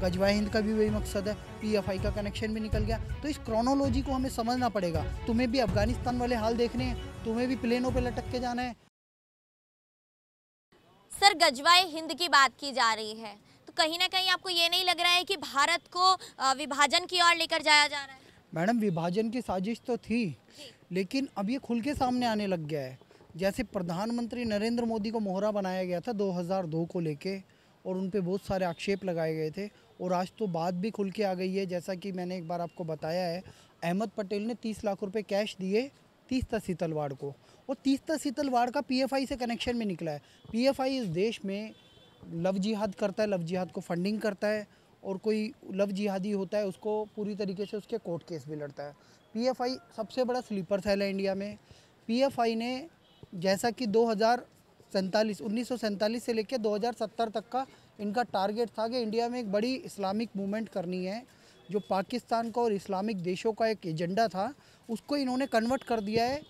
गजवाए हिंद का भी वही मकसद है, पीएफआई का कनेक्शन भी निकल गया। तो इस क्रोनोलॉजी को हमें समझना पड़ेगा। तुम्हें भी अफगानिस्तान वाले हाल देखने हैं, तुम्हें भी प्लेनों पे लटक के जाना है। सर, गजवाए हिंद की बात की जा रही है, तो कहीं ना कहीं आपको ये नहीं लग रहा है कि भारत को विभाजन की ओर लेकर जाया जा रहा है? मैडम, विभाजन की साजिश तो थी, लेकिन अब ये खुल के सामने आने लग गया है। जैसे प्रधानमंत्री नरेंद्र मोदी को मोहरा बनाया गया था 2002 को लेके, और उन पे बहुत सारे आक्षेप लगाए गए थे, और आज तो बात भी खुल के आ गई है। जैसा कि मैंने एक बार आपको बताया है, अहमद पटेल ने 30 लाख रुपए कैश दिए 30 तहसील वार्ड को, और 30 तहसील वार्ड का पीएफआई से कनेक्शन में निकला है। पीएफआई इस देश में लव जिहाद करता है, लव जिहाद को फंडिंग करता है, और कोई लव जिहादी होता है उसको पूरी तरीके से उसके कोर्ट केस भी लड़ता है। पीएफआई सबसे बड़ा स्लीपर सेल है इंडिया में। पीएफआई ने, जैसा कि 1947 से लेकर 2070 तक का इनका टारगेट था कि इंडिया में एक बड़ी इस्लामिक मूवमेंट करनी है, जो पाकिस्तान का और इस्लामिक देशों का एक एजेंडा था, उसको इन्होंने कन्वर्ट कर दिया है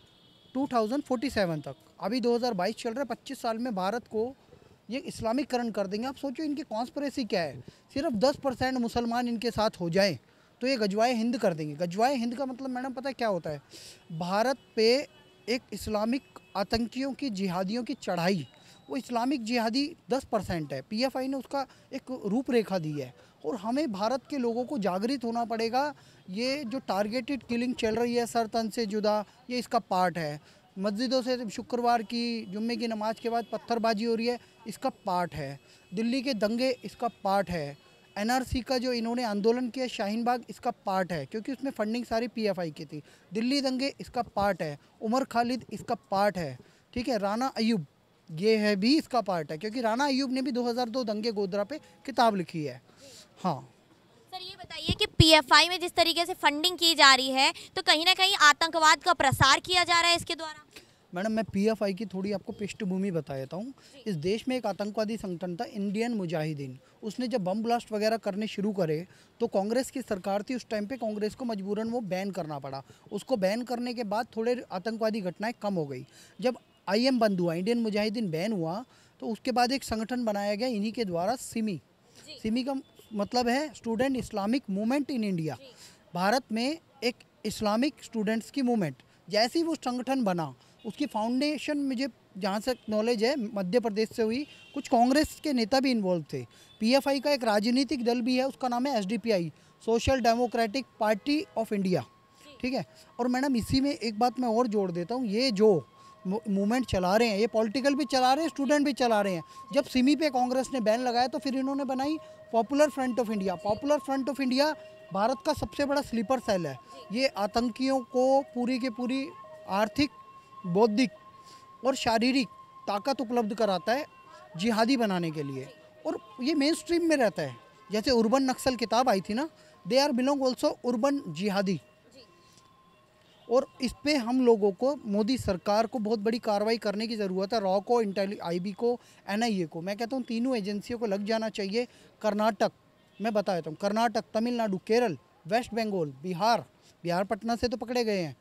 2047 तक। अभी 2022 चल रहा है, 25 साल में भारत को ये इस्लामीकरण कर देंगे। आप सोचो इनकी कॉन्स्पिरेसी क्या है। सिर्फ 10% मुसलमान इनके साथ हो जाएं तो ये गजवाए हिंद कर देंगे। गजवाए हिंद का मतलब मैडम पता है क्या होता है? भारत पे एक इस्लामिक आतंकियों की, जिहादियों की चढ़ाई, वो इस्लामिक जिहादी 10% है। पीएफआई ने उसका एक रूपरेखा दी है, और हमें भारत के लोगों को जागृत होना पड़ेगा। ये जो टारगेटेड किलिंग चल रही है सर तन से जुदा, ये इसका पार्ट है। मस्जिदों से शुक्रवार की, जुम्मे की नमाज के बाद पत्थरबाजी हो रही है, इसका पार्ट है। दिल्ली के दंगे इसका पार्ट है। एनआरसी का जो इन्होंने आंदोलन किया शाहीन बाग, इसका पार्ट है, क्योंकि उसमें फंडिंग सारी पीएफआई की थी। दिल्ली दंगे इसका पार्ट है। उमर खालिद इसका पार्ट है। ठीक है, राना अयूब ये है भी इसका पार्ट है, क्योंकि राना अयूब ने भी 2002 दंगे गोधरा पे किताब लिखी है। हाँ सर, ये बताइए कि पीएफआई में जिस तरीके से फंडिंग की जा रही है, तो कहीं ना कहीं आतंकवाद का प्रसार किया जा रहा है इसके द्वारा? मैडम, मैं पीएफआई की थोड़ी आपको पृष्ठभूमि बता देता हूँ। इस देश में एक आतंकवादी संगठन था, इंडियन मुजाहिदीन। उसने जब बम ब्लास्ट वगैरह करने शुरू करे तो कांग्रेस की सरकार थी उस टाइम पे, कांग्रेस को मजबूरन वो बैन करना पड़ा। उसको बैन करने के बाद थोड़े आतंकवादी घटनाएं कम हो गई। जब आईएम बंद हुआ, इंडियन मुजाहिदीन बैन हुआ, तो उसके बाद एक संगठन बनाया गया इन्हीं के द्वारा, सिमी। सिमी का मतलब है student Islamic movement in India. Bharat में एक इस्लामिक स्टूडेंट्स की मूवमेंट, जैसे ही वो संगठन बना, उसकी फाउंडेशन मुझे जहाँ से नॉलेज है मध्य प्रदेश से हुई। कुछ कांग्रेस के नेता भी इन्वॉल्व थे। पीएफआई का एक राजनीतिक दल भी है, उसका नाम है SDPI, social democratic party of India. ठीक है, और मैडम इसी में एक बात मैं और जोड़ देता हूँ, ये जो मूवमेंट चला रहे हैं, ये पॉलिटिकल भी चला रहे हैं, स्टूडेंट भी चला रहे हैं। जब सिमी पे कांग्रेस ने बैन लगाया तो फिर इन्होंने बनाई popular front of India. Popular front of India Bharat का सबसे बड़ा स्लीपर सेल है। ये आतंकियों को पूरी की पूरी आर्थिक, बौद्धिक और शारीरिक ताकत उपलब्ध कराता है जिहादी बनाने के लिए, और ये मेन स्ट्रीम में रहता है। जैसे उर्बन नक्सल किताब आई थी ना, they are belong also urban जिहादी। और इस पे हम लोगों को, मोदी सरकार को बहुत बड़ी कार्रवाई करने की ज़रूरत है। रॉ को, आईबी को, एनआईए को, मैं कहता हूँ तीनों एजेंसियों को लग जाना चाहिए। कर्नाटक, मैं बता देता हूँ, कर्नाटक, तमिलनाडु, केरल, वेस्ट बंगाल, बिहार, बिहार पटना से तो पकड़े गए हैं,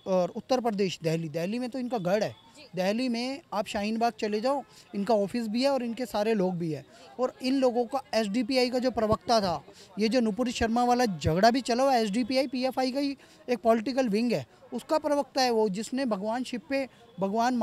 और उत्तर प्रदेश, दिल्ली में तो इनका गढ़ है। दिल्ली में आप शाहीन बाग चले जाओ, इनका ऑफिस भी है और इनके सारे लोग भी है। और इन लोगों का एसडीपीआई का जो प्रवक्ता था, ये जो नुपुर शर्मा वाला झगड़ा भी चला हुआ, एसडीपीआई पीएफआई का ही एक पॉलिटिकल विंग है, उसका प्रवक्ता है वो, जिसने भगवान शिव पे, भगवान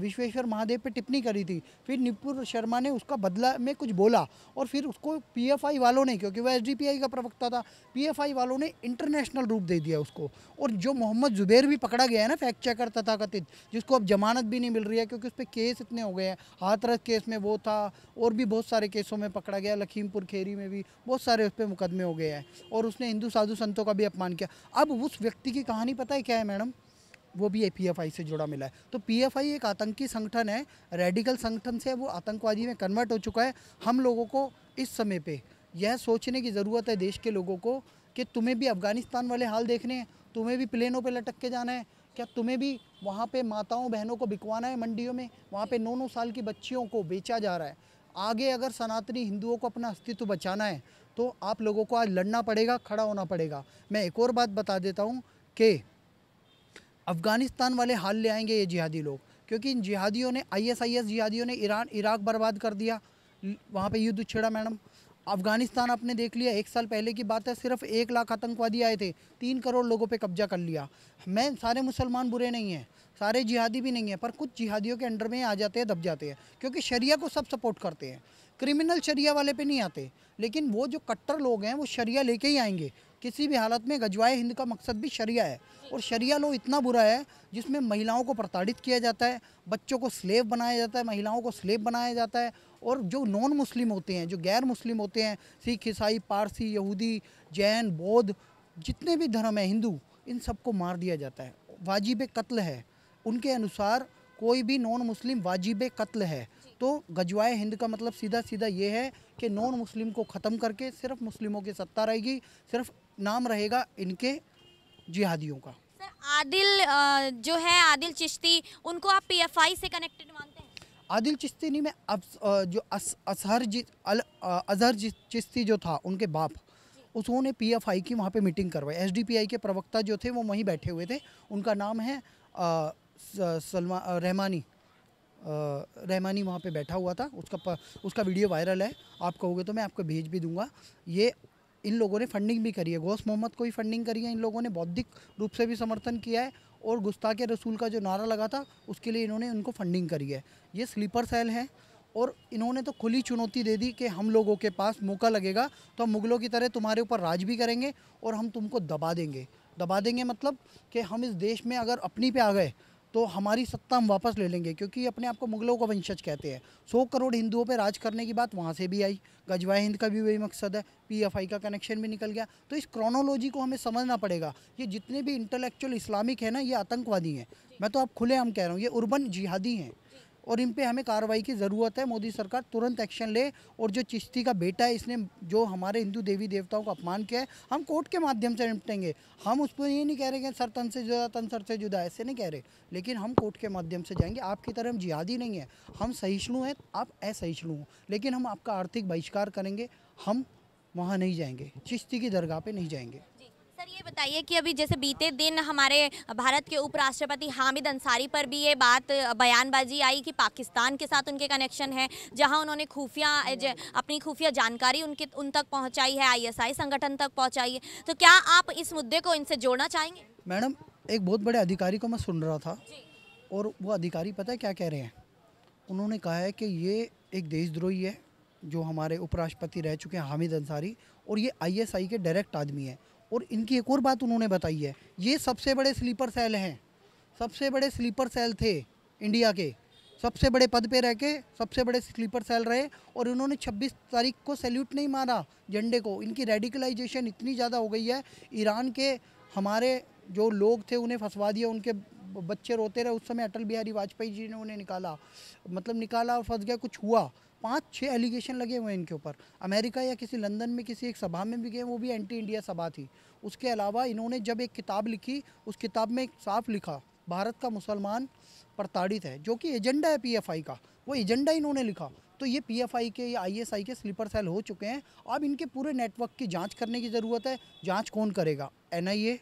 विश्वेश्वर महादेव पे टिप्पणी करी थी। फिर नुपुर शर्मा ने उसका बदला में कुछ बोला, और फिर उसको पीएफआई वालों ने, क्योंकि वो एसडीपीआई का प्रवक्ता था, पीएफआई वालों ने इंटरनेशनल रूप दे दिया उसको। और जो मोहम्मद जुबैर भी पकड़ा गया है ना, फैक्ट चेकर तथाकथित, जिसको अब जमानत भी नहीं मिल रही है, क्योंकि उस पर केस इतने हो गए हैं। हाथरस केस में वो था, और भी बहुत सारे केसों में पकड़ा गया, लखीमपुर खेरी में भी बहुत सारे उस पर मुकदमे हो गए हैं, और उसने हिंदू साधु संतों का भी अपमान किया। अब उस व्यक्ति की कहानी पता है क्या है मैडम? वो भी पीएफआई से जुड़ा मिला है। तो पीएफआई एक आतंकी संगठन है, रेडिकल संगठन से वो आतंकवादी में कन्वर्ट हो चुका है। हम लोगों को इस समय पे यह सोचने की ज़रूरत है, देश के लोगों को, कि तुम्हें भी अफगानिस्तान वाले हाल देखने हैं, तुम्हें भी प्लेनों पे लटक के जाना है क्या? तुम्हें भी वहाँ पे माताओं बहनों को बिकवाना है मंडियों में? वहाँ पे 9-9 साल की बच्चियों को बेचा जा रहा है। आगे अगर सनातनी हिंदुओं को अपना अस्तित्व बचाना है तो आप लोगों को आज लड़ना पड़ेगा, खड़ा होना पड़ेगा। मैं एक और बात बता देता हूँ कि अफ़गानिस्तान वाले हाल ले आएंगे ये जिहादी लोग, क्योंकि इन जिहादियों ने, आईएसआईएस जिहादियों ने ईरान, इराक बर्बाद कर दिया, वहाँ पे युद्ध छिड़ा मैडम। अफगानिस्तान आपने देख लिया, 1 साल पहले की बात है, सिर्फ 1 लाख आतंकवादी आए थे, 3 करोड़ लोगों पे कब्जा कर लिया। मैं सारे मुसलमान बुरे नहीं हैं, सारे जिहादी भी नहीं हैं, पर कुछ जिहादियों के अंडर में आ जाते हैं, दब जाते हैं, क्योंकि शरिया को सब सपोर्ट करते हैं। क्रिमिनल शरिया वाले पे नहीं आते, लेकिन वो जो कट्टर लोग हैं वो शरिया लेके ही आएंगे किसी भी हालत में। गजवाए हिंद का मकसद भी शरिया है, और शरिया लो इतना बुरा है जिसमें महिलाओं को प्रताड़ित किया जाता है, बच्चों को स्लेव बनाया जाता है, महिलाओं को स्लेव बनाया जाता है, और जो नॉन मुस्लिम होते हैं, जो गैर मुस्लिम होते हैं, सिख, ईसाई, पारसी, यहूदी, जैन, बौद्ध, जितने भी धर्म है, हिंदू, इन सबको मार दिया जाता है। वाजिब कत्ल है, उनके अनुसार कोई भी नॉन मुस्लिम वाजिब कत्ल है। तो गजवाए हिंद का मतलब सीधा सीधा ये है कि नॉन मुस्लिम को ख़त्म करके सिर्फ मुस्लिमों की सत्ता रहेगी, सिर्फ नाम रहेगा इनके जिहादियों का। सर आदिल जो है आदिल चिश्ती, उनको आप पीएफआई से कनेक्टेड मानते हैं? आदिल चिश्ती नहीं, मैं अब जो अजहर चिश्ती जो था, उनके बाप, उन्होंने पीएफआई की वहाँ पे मीटिंग करवाई। एसडीपीआई के प्रवक्ता जो थे वो वहीं बैठे हुए थे, उनका नाम है रहमानी वहाँ पे बैठा हुआ था, उसका वीडियो वायरल है, आप कहोगे तो मैं आपको भेज भी दूंगा। ये इन लोगों ने फंडिंग भी करी है, गौस मोहम्मद को भी फंडिंग करी है इन लोगों ने, बौद्धिक रूप से भी समर्थन किया है, और गुस्ताखे रसूल का जो नारा लगा था उसके लिए इन्होंने उनको फंडिंग करी है। ये स्लीपर सेल है, और इन्होंने तो खुली चुनौती दे दी कि हम लोगों के पास मौका लगेगा तो हम मुगलों की तरह तुम्हारे ऊपर राज भी करेंगे, और हम तुमको दबा देंगे। दबा देंगे मतलब कि हम इस देश में अगर अपनी पे आ गए तो हमारी सत्ता हम वापस ले लेंगे, क्योंकि अपने आप को मुगलों का वंशज कहते हैं। 100 करोड़ हिंदुओं पे राज करने की बात वहाँ से भी आई, गजवाए हिंद का भी वही मकसद है, पीएफआई का कनेक्शन भी निकल गया। तो इस क्रोनोलॉजी को हमें समझना पड़ेगा। ये जितने भी इंटेलेक्चुअल इस्लामिक है ना, ये आतंकवादी हैं। मैं तो आप खुलेआम कह रहा हूँ, ये उर्बन जिहादी हैं, और इन पे हमें कार्रवाई की ज़रूरत है। मोदी सरकार तुरंत एक्शन ले, और जो चिश्ती का बेटा है, इसने जो हमारे हिंदू देवी देवताओं का अपमान किया है, हम कोर्ट के माध्यम से निपटेंगे। हम उस पर ये नहीं कह रहे कि सर तन से जुदा, तन सर से जुदा, ऐसे नहीं कह रहे, लेकिन हम कोर्ट के माध्यम से जाएंगे। आपकी तरह हम जिहादी नहीं है, हम सहिष्णु हैं, आप असहिष्णु हो, लेकिन हम आपका आर्थिक बहिष्कार करेंगे। हम वहाँ नहीं जाएंगे, चिश्ती की दरगाह पे नहीं जाएंगे। सर ये बताइए कि अभी जैसे बीते दिन हमारे भारत के उपराष्ट्रपति हामिद अंसारी पर भी ये बात बयानबाजी आई कि पाकिस्तान के साथ उनके कनेक्शन है, जहां उन्होंने अपनी खुफिया जानकारी उन तक पहुंचाई है, आईएसआई संगठन तक पहुंचाई है। तो क्या आप इस मुद्दे को इनसे जोड़ना चाहेंगे? मैडम, एक बहुत बड़े अधिकारी को मैं सुन रहा था, और वो अधिकारी पता है क्या कह रहे हैं? उन्होंने कहा है कि ये एक देशद्रोही है जो हमारे उपराष्ट्रपति रह चुके हैं हामिद अंसारी, और ये आईएसआई के डायरेक्ट आदमी है। और इनकी एक और बात उन्होंने बताई है, ये सबसे बड़े स्लीपर सेल हैं, सबसे बड़े स्लीपर सेल थे इंडिया के, सबसे बड़े पद पे रह के सबसे बड़े स्लीपर सेल रहे, और इन्होंने 26 तारीख को सैल्यूट नहीं मारा झंडे को। इनकी रेडिकलाइजेशन इतनी ज़्यादा हो गई है, ईरान के हमारे जो लोग थे उन्हें फंसवा दिया, उनके बच्चे रोते रहे। उस समय अटल बिहारी वाजपेयी जी ने उन्हें निकाला और फंस गया, कुछ हुआ। 5-6 एलिगेशन लगे हुए हैं इनके ऊपर। अमेरिका या किसी लंदन में किसी एक सभा में भी गए, वो भी एंटी इंडिया सभा थी। उसके अलावा इन्होंने जब एक किताब लिखी, उस किताब में साफ लिखा भारत का मुसलमान प्रताड़ित है, जो कि एजेंडा है पीएफआई का, वो एजेंडा इन्होंने लिखा। तो ये पीएफआई के या आईएसआई के स्लीपर सेल हो चुके हैं। अब इनके पूरे नेटवर्क की जांच करने की ज़रूरत है। जांच कौन करेगा? एनआईए,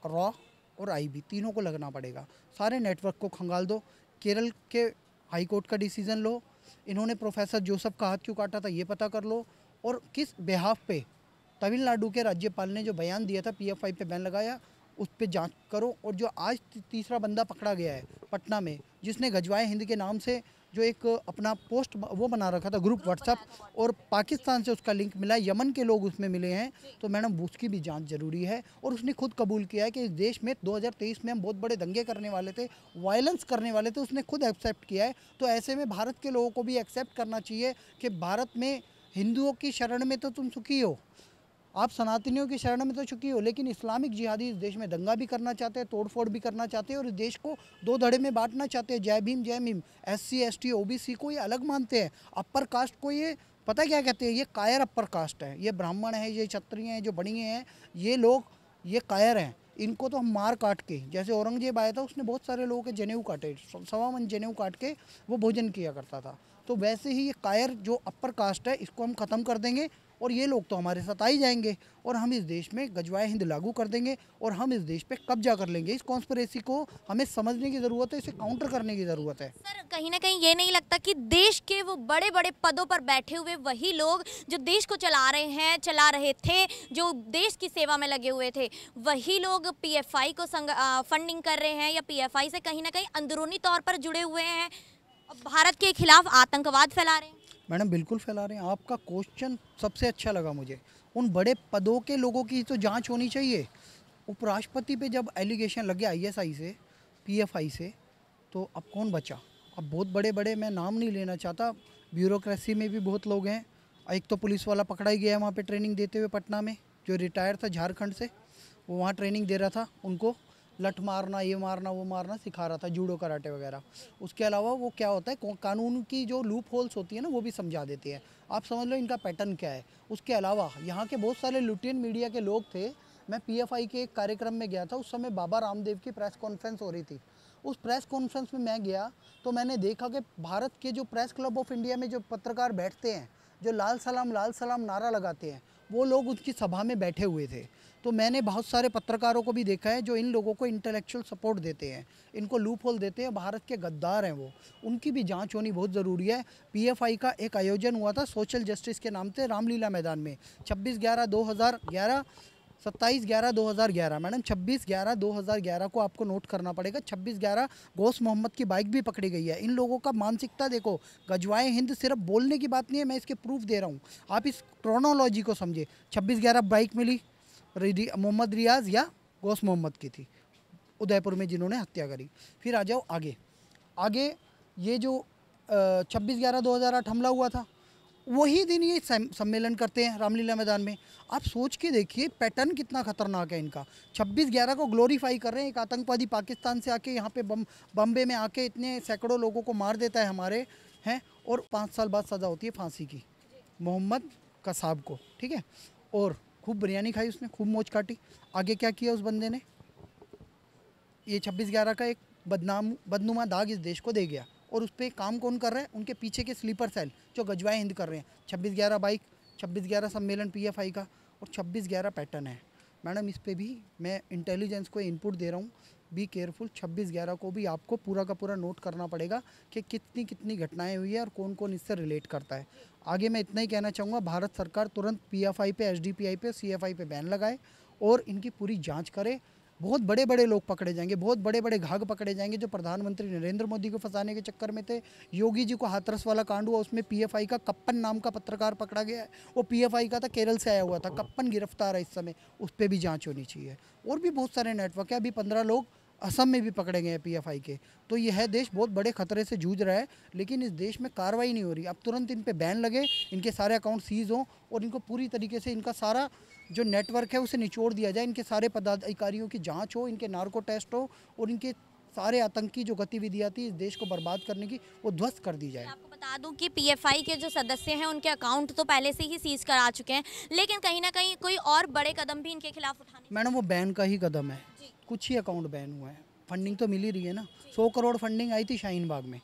रॉ और आईबी, तीनों को लगना पड़ेगा। सारे नेटवर्क को खंगाल दो। केरल के हाई कोर्ट का डिसीज़न लो, इन्होंने प्रोफेसर जोसेफ का हाथ क्यों काटा था ये पता कर लो, और किस बिहाफ पे तमिलनाडु के राज्यपाल ने जो बयान दिया था पीएफआई पे बैन लगाया, उस पर जांच करो। और जो आज तीसरा बंदा पकड़ा गया है पटना में, जिसने गजवाए हिंद के नाम से जो एक अपना पोस्ट वो बना रखा था, ग्रुप व्हाट्सएप, और पाकिस्तान से उसका लिंक मिला, यमन के लोग उसमें मिले हैं, तो मैडम उसकी भी जांच जरूरी है। और उसने खुद कबूल किया है कि इस देश में 2023 में हम बहुत बड़े दंगे करने वाले थे, वायलेंस करने वाले थे, उसने खुद एक्सेप्ट किया है। तो ऐसे में भारत के लोगों को भी एक्सेप्ट करना चाहिए कि भारत में हिंदुओं की शरण में तो तुम सुखी हो, आप सनातनियों की शरण में तो चुकी हो, लेकिन इस्लामिक जिहादी इस देश में दंगा भी करना चाहते हैं, तोड़फोड़ भी करना चाहते हैं, और इस देश को 2 धड़े में बांटना चाहते हैं। जय भीम जय भीम। एससी एसटी ओबीसी को ये अलग मानते हैं, अपर कास्ट को ये पता क्या कहते हैं? ये कायर अपर कास्ट है। ये ब्राह्मण है, ये क्षत्रिय हैं, जो बणिए हैं, ये लोग ये कायर हैं। इनको तो हम मार काट के, जैसे औरंगजेब आया था उसने बहुत सारे लोगों के जनेऊ काटे, 1.25 मन जनेऊ काट के वो भोजन किया करता था। तो वैसे ही ये कायर जो अपर कास्ट है इसको हम ख़त्म कर देंगे और ये लोग तो हमारे साथ आ ही जाएंगे और हम इस देश में गजवाए हिंद लागू कर देंगे और हम इस देश पे कब्जा कर लेंगे। इस कॉन्स्पिरेसी को हमें समझने की ज़रूरत है, इसे काउंटर करने की ज़रूरत है। सर कहीं ना कहीं ये नहीं लगता कि देश के वो बड़े बड़े पदों पर बैठे हुए वही लोग जो देश को चला रहे थे, जो देश की सेवा में लगे हुए थे, वही लोग पीएफआई को फंडिंग कर रहे हैं या पीएफआई से कहीं ना कहीं अंदरूनी तौर पर जुड़े हुए हैं, भारत के खिलाफ आतंकवाद फैला रहे हैं? मैडम बिल्कुल फैला रहे हैं। आपका क्वेश्चन सबसे अच्छा लगा मुझे। उन बड़े पदों के लोगों की तो जांच होनी चाहिए। उपराष्ट्रपति पे जब एलिगेशन लगे आईएसआई से, पीएफआई से, तो अब कौन बचा? अब बहुत बड़े बड़े, मैं नाम नहीं लेना चाहता, ब्यूरोक्रेसी में भी बहुत लोग हैं। एक तो पुलिस वाला पकड़ा ही गया वहाँ पे ट्रेनिंग देते हुए पटना में, जो रिटायर था झारखंड से, वो वहाँ ट्रेनिंग दे रहा था उनको, लठ मारना, ये मारना, वो मारना सिखा रहा था, जूडो कराटे वगैरह। उसके अलावा वो क्या होता है, कानून की जो लूप होल्स होती है ना, वो भी समझा देते हैं। आप समझ लो इनका पैटर्न क्या है। उसके अलावा यहाँ के बहुत सारे लुटियन मीडिया के लोग थे। मैं पीएफआई के एक कार्यक्रम में गया था, उस समय बाबा रामदेव की प्रेस कॉन्फ्रेंस हो रही थी। उस प्रेस कॉन्फ्रेंस में मैं गया तो मैंने देखा कि भारत के जो प्रेस क्लब ऑफ इंडिया में जो पत्रकार बैठते हैं, जो लाल सलाम नारा लगाते हैं, वो लोग उनकी सभा में बैठे हुए थे। तो मैंने बहुत सारे पत्रकारों को भी देखा है जो इन लोगों को इंटेलेक्चुअल सपोर्ट देते हैं, इनको लूप होल देते हैं, भारत के गद्दार हैं वो, उनकी भी जांच होनी बहुत ज़रूरी है। पीएफआई का एक आयोजन हुआ था सोशल जस्टिस के नाम से रामलीला मैदान में 26/11/2011, 27/11/2011। मैडम 26/11/2011 को आपको नोट करना पड़ेगा। 26/11 गौस मोहम्मद की बाइक भी पकड़ी गई है। इन लोगों का मानसिकता देखो, गजवाए हिंद सिर्फ बोलने की बात नहीं है, मैं इसके प्रूफ दे रहा हूँ। आप इस क्रोनोलॉजी को समझे। 26/11 बाइक मिली, मोहम्मद रियाज या गौस मोहम्मद की थी, उदयपुर में जिन्होंने हत्या करी। फिर आ जाओ आगे ये जो 26/11/2008 हमला हुआ था, वही दिन ये सम्मेलन करते हैं रामलीला मैदान में। आप सोच के देखिए पैटर्न कितना खतरनाक है इनका। 26/11 को ग्लोरीफाई कर रहे हैं। एक आतंकवादी पाकिस्तान से आके यहाँ पे बम्बे में आके इतने सैकड़ों लोगों को मार देता है हमारे हैं, और 5 साल बाद सज़ा होती है फांसी की मोहम्मद कसाब को, ठीक है। और खूब बिरयानी खाई उसने, खूब मौज काटी। आगे क्या किया उस बंदे ने? ये 26/11 का एक बदनुमा दाग इस देश को दे गया। और उस पर काम कौन कर रहा है? उनके पीछे के स्लीपर सेल जो गजवाए हिंद कर रहे हैं। 26/11 बाइक, 26/11 सम्मेलन पीएफआई का, और 26/11 पैटर्न है। मैडम इस पे भी मैं इंटेलिजेंस को इनपुट दे रहा हूँ, बी केयरफुल। 26/11 को भी आपको पूरा का पूरा नोट करना पड़ेगा कि कितनी कितनी घटनाएं हुई है और कौन कौन इससे रिलेट करता है। आगे मैं इतना ही कहना चाहूँगा, भारत सरकार तुरंत पीएफआई पे, एसडीपीआई पे, सीएफआई पे बैन लगाए और इनकी पूरी जाँच करे। बहुत बड़े बड़े लोग पकड़े जाएंगे, बहुत बड़े बड़े घाघ पकड़े जाएंगे जो प्रधानमंत्री नरेंद्र मोदी को फंसाने के चक्कर में थे। योगी जी को हाथरस वाला कांड हुआ, उसमें पीएफआई का कप्पन नाम का पत्रकार पकड़ा गया है। वो पीएफआई का था, केरल से आया हुआ था। कप्पन गिरफ्तार है इस समय, उस पर भी जांच होनी चाहिए। और भी बहुत सारे नेटवर्क है। अभी 15 लोग असम में भी पकड़े गए हैं पीएफआई के। तो यह देश बहुत बड़े खतरे से जूझ रहा है, लेकिन इस देश में कार्रवाई नहीं हो रही। अब तुरंत इन पे बैन लगे, इनके सारे अकाउंट सीज हों और इनको पूरी तरीके से इनका सारा जो नेटवर्क है उसे निचोड़ दिया जाए। इनके सारे पदाधिकारियों की जांच हो, इनके नार्को टेस्ट हो और इनके सारे आतंकी जो गतिविधियाँ थी इस देश को बर्बाद करने की, वो ध्वस्त कर दी जाए। आपको बता दूं कि पीएफआई के जो सदस्य हैं उनके अकाउंट तो पहले से ही सीज करा चुके हैं, लेकिन कहीं ना कहीं कोई और बड़े कदम भी इनके खिलाफ उठाने। मैडम वो बैन का ही कदम है, कुछ ही अकाउंट बैन हुआ है। फंडिंग तो मिल ही रही है ना। 100 करोड़ फंडिंग आई थी शाहीन बाग में।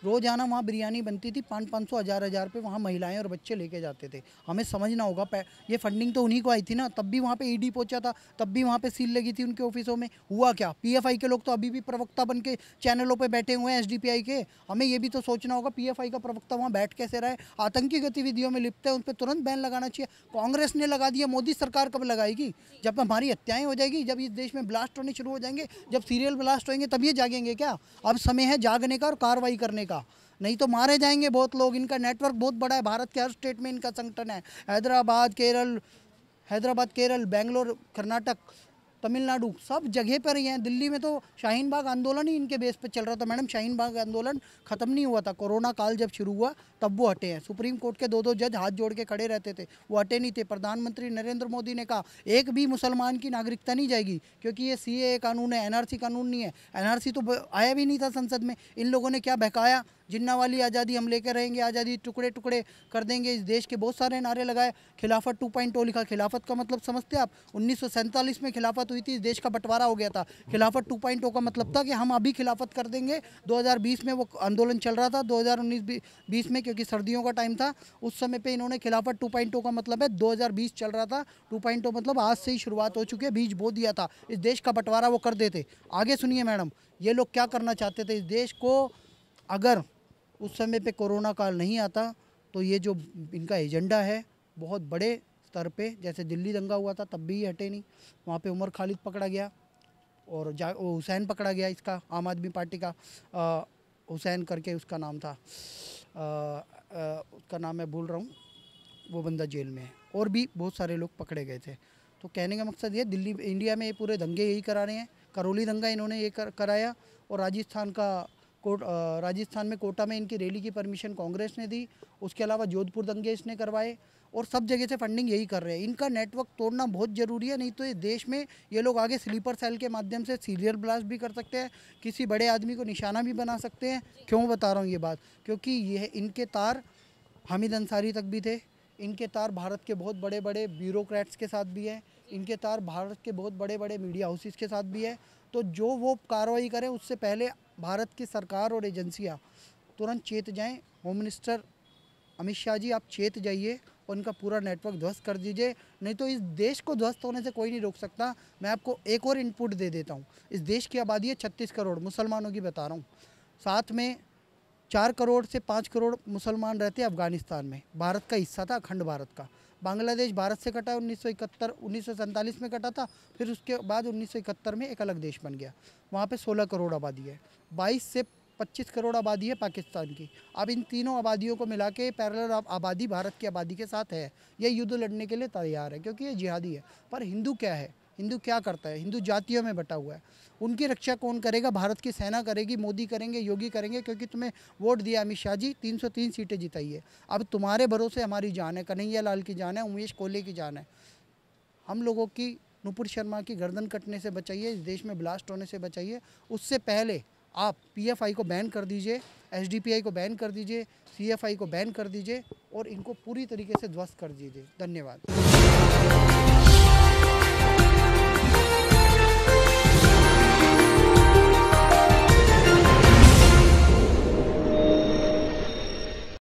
रोजाना वहाँ बिरयानी बनती थी, 500-500, 1000-1000 रुपये वहाँ महिलाएं और बच्चे लेके जाते थे। हमें समझना होगा, ये फंडिंग तो उन्हीं को आई थी ना। तब भी वहाँ पे ईडी पहुँचा था, तब भी वहाँ पे सील लगी थी उनके ऑफिसों में। हुआ क्या? पीएफआई के लोग तो अभी भी प्रवक्ता बन के चैनलों पर बैठे हुए हैं एसडीपीआई के। हमें ये भी तो सोचना होगा पीएफआई का प्रवक्ता वहाँ बैठ कैसे रहा है। आतंकी गतिविधियों में लिप्त है, उन पर तुरंत बैन लगाना चाहिए। कांग्रेस ने लगा दिया, मोदी सरकार कब लगाएगी? जब हमारी हत्याएं हो जाएगी, जब इस देश में ब्लास्ट होने शुरू हो जाएंगे, जब सीरियल ब्लास्ट होंगे, तब ये जागेंगे क्या? अब समय है जागने का और कार्रवाई करने का, नहीं तो मारे जाएंगे बहुत लोग। इनका नेटवर्क बहुत बड़ा है, भारत के हर स्टेट में इनका संगठन है। हैदराबाद, केरल, बेंगलोर, कर्नाटक, तमिलनाडु, सब जगह पर ही हैं। दिल्ली में तो शाहीन बाग आंदोलन ही इनके बेस पे चल रहा था। मैडम शाहीन बाग आंदोलन ख़त्म नहीं हुआ था, कोरोना काल जब शुरू हुआ तब वो हटे हैं। सुप्रीम कोर्ट के 2-2 जज हाथ जोड़ के खड़े रहते थे, वो हटे नहीं थे। प्रधानमंत्री नरेंद्र मोदी ने कहा एक भी मुसलमान की नागरिकता नहीं जाएगी, क्योंकि ये सीएए कानून है, एनआरसी कानून नहीं है। एनआरसी तो आया भी नहीं था संसद में। इन लोगों ने क्या बहकाया, जिन्ना वाली आज़ादी हम लेकर रहेंगे, आज़ादी टुकड़े टुकड़े कर देंगे। इस देश के बहुत सारे नारे लगाए, खिलाफत 2.0 लिखा। खिलाफत का मतलब समझते आप? 1947 में खिलाफत हुई थी, इस देश का बंटवारा हो गया था। खिलाफत 2.0 का मतलब था कि हम अभी खिलाफत कर देंगे। 2020 में वो आंदोलन चल रहा था, 2019-20 में, क्योंकि सर्दियों का टाइम था उस समय पे इन्होंने खिलाफत 2.0 का मतलब है 2020 चल रहा था। 2.0 मतलब आज से ही शुरुआत हो चुकी है, बीज बो दिया था। इस देश का बंटवारा वो कर देते। आगे सुनिए मैडम, ये लोग क्या करना चाहते थे इस देश को। अगर उस समय पे कोरोना काल नहीं आता तो ये जो इनका एजेंडा है बहुत बड़े स्तर पे, जैसे दिल्ली दंगा हुआ था तब भी ये हटे नहीं। वहाँ पे उमर खालिद पकड़ा गया और वो हुसैन पकड़ा गया, इसका आम आदमी पार्टी का हुसैन करके उसका नाम था, उसका नाम मैं भूल रहा हूँ, वो बंदा जेल में है। और भी बहुत सारे लोग पकड़े गए थे। तो कहने का मकसद ये, दिल्ली इंडिया में ये पूरे दंगे यही करा रहे हैं। करौली दंगा इन्होंने ये कराया, और राजस्थान में कोटा में इनकी रैली की परमिशन कांग्रेस ने दी। उसके अलावा जोधपुर दंगे इसने करवाए, और सब जगह से फंडिंग यही कर रहे हैं। इनका नेटवर्क तोड़ना बहुत ज़रूरी है, नहीं तो ये देश में ये लोग आगे स्लीपर सेल के माध्यम से सीरियल ब्लास्ट भी कर सकते हैं, किसी बड़े आदमी को निशाना भी बना सकते हैं। क्यों बता रहा हूँ ये बात? क्योंकि यह इनके तार हामिद अंसारी तक भी थे, इनके तार भारत के बहुत बड़े बड़े ब्यूरोक्रेट्स के साथ भी है, इनके तार भारत के बहुत बड़े बड़े मीडिया हाउसेस के साथ भी है। तो जो वो कार्रवाई करें उससे पहले भारत की सरकार और एजेंसियां तुरंत चेत जाएं। होम मिनिस्टर अमित शाह जी, आप चेत जाइए और इनका पूरा नेटवर्क ध्वस्त कर दीजिए, नहीं तो इस देश को ध्वस्त होने से कोई नहीं रोक सकता। मैं आपको एक और इनपुट दे देता हूँ। इस देश की आबादी है 36 करोड़, मुसलमानों की बता रहा हूँ। साथ में 4 करोड़ से 5 करोड़ मुसलमान रहते हैं अफ़गानिस्तान में, भारत का हिस्सा था, अखंड भारत का। बांग्लादेश भारत से कटा 1947 में कटा था, फिर उसके बाद 1971 में एक अलग देश बन गया। वहाँ पे 16 करोड़ आबादी है। 22 से 25 करोड़ आबादी है पाकिस्तान की। अब इन तीनों आबादियों को मिला के पैरेलल आबादी भारत की आबादी के साथ है। ये युद्ध लड़ने के लिए तैयार है, क्योंकि ये जिहादी है। पर हिंदू क्या है? हिंदू क्या करता है? हिंदू जातियों में बटा हुआ है। उनकी रक्षा कौन करेगा? भारत की सेना करेगी, मोदी करेंगे, योगी करेंगे, क्योंकि तुम्हें वोट दिया अमित शाह जी, 303 सीटें जिताई है। अब तुम्हारे भरोसे हमारी जान है, कन्हैया लाल की जान है, उमेश कोल्हे की जान है। हम लोगों की नुपुर शर्मा की गर्दन कटने से बचाइए, इस देश में ब्लास्ट होने से बचाइए। उससे पहले आप पीएफआई को बैन कर दीजिए, एसडीपीआई को बैन कर दीजिए, सीएफआई को बैन कर दीजिए और इनको पूरी तरीके से ध्वस्त कर दीजिए। धन्यवाद।